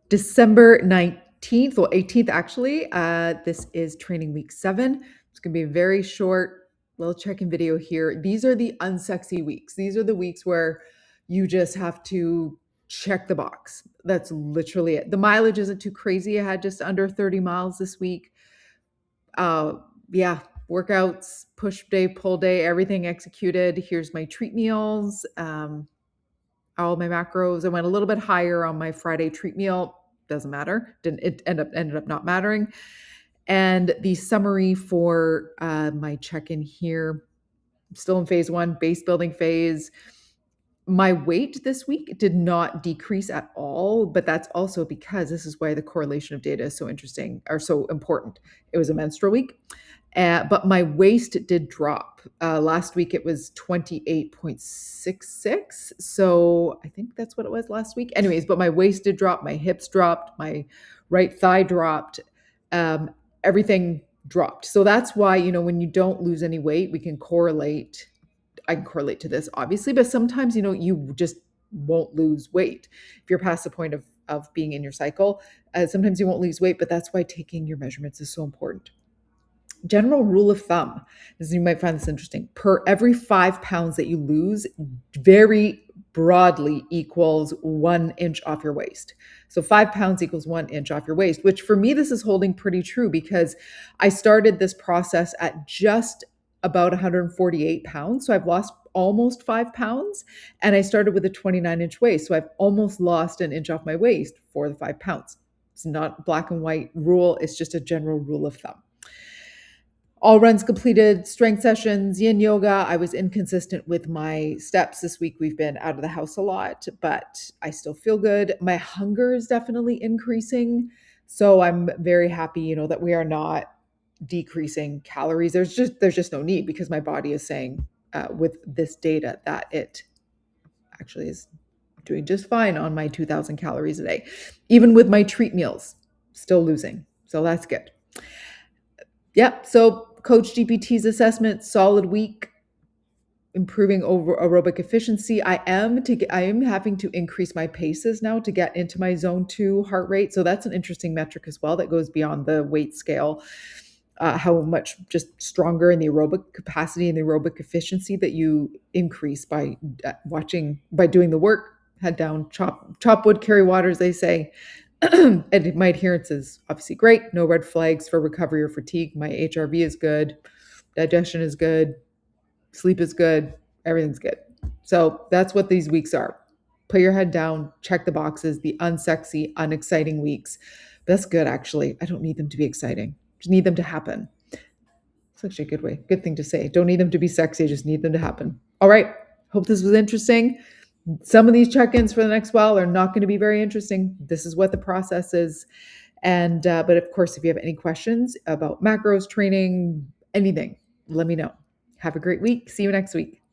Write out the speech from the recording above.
December 19th, well, 18th actually. This is training week 7. It's going to be a very short little check-in video here. These are the unsexy weeks. These are the weeks where you just have to check the box. That's literally it. The mileage isn't too crazy. I had just under 30 miles this week. Yeah, workouts, push day, pull day, everything executed. Here's my treat meals. All my macros. I went a little bit higher on my Friday treat meal. Doesn't matter. It ended up not mattering. And the summary for my check-in here. I'm still in phase 1, base building phase. My weight this week did not decrease at all, but that's also because this is why the correlation of data is so interesting or so important. It was a menstrual week. But my waist did drop. Last week it was 28.66. So I think that's what it was last week. Anyways, but my waist did drop, my hips dropped, my right thigh dropped, everything dropped. So that's why, when you don't lose any weight, we can correlate. I can correlate to this, obviously, but sometimes, you just won't lose weight. If you're past the point of being in your cycle, sometimes you won't lose weight, but that's why taking your measurements is so important. General rule of thumb, you might find this interesting, per every 5 pounds that you lose, very broadly equals 1 inch off your waist. So 5 pounds equals 1 inch off your waist, which for me, this is holding pretty true because I started this process at just about 148 pounds. So I've lost almost 5 pounds, and I started with a 29-inch waist. So I've almost lost an inch off my waist for the 5 pounds. It's not a black and white rule. It's just a general rule of thumb. All runs completed, strength sessions, yin yoga. I was inconsistent with my steps this week. We've been out of the house a lot, but I still feel good. My hunger is definitely increasing. So I'm very happy, that we are not decreasing calories. There's just no need because my body is saying with this data that it actually is doing just fine on my 2,000 calories a day. Even with my treat meals, still losing. So that's good. Yep. So Coach GPT's assessment, solid week, improving over aerobic efficiency. I am having to increase my paces now to get into my zone 2 heart rate. So that's an interesting metric as well that goes beyond the weight scale. How much just stronger in the aerobic capacity and the aerobic efficiency that you increase by doing the work. Head down, chop wood, carry water, as they say. And my adherence is obviously great. No red flags for recovery or fatigue. My HRV is good. Digestion is good. Sleep is good. Everything's good. So that's what these weeks are. Put your head down, check the boxes, the unsexy, unexciting weeks. That's good, actually. I don't need them to be exciting. Just need them to happen. It's actually a good thing to say. Don't need them to be sexy. Just need them to happen. All right. Hope this was interesting. Some of these check-ins for the next while are not going to be very interesting. This is what the process is. And, but of course, if you have any questions about macros, training, anything, let me know. Have a great week. See you next week.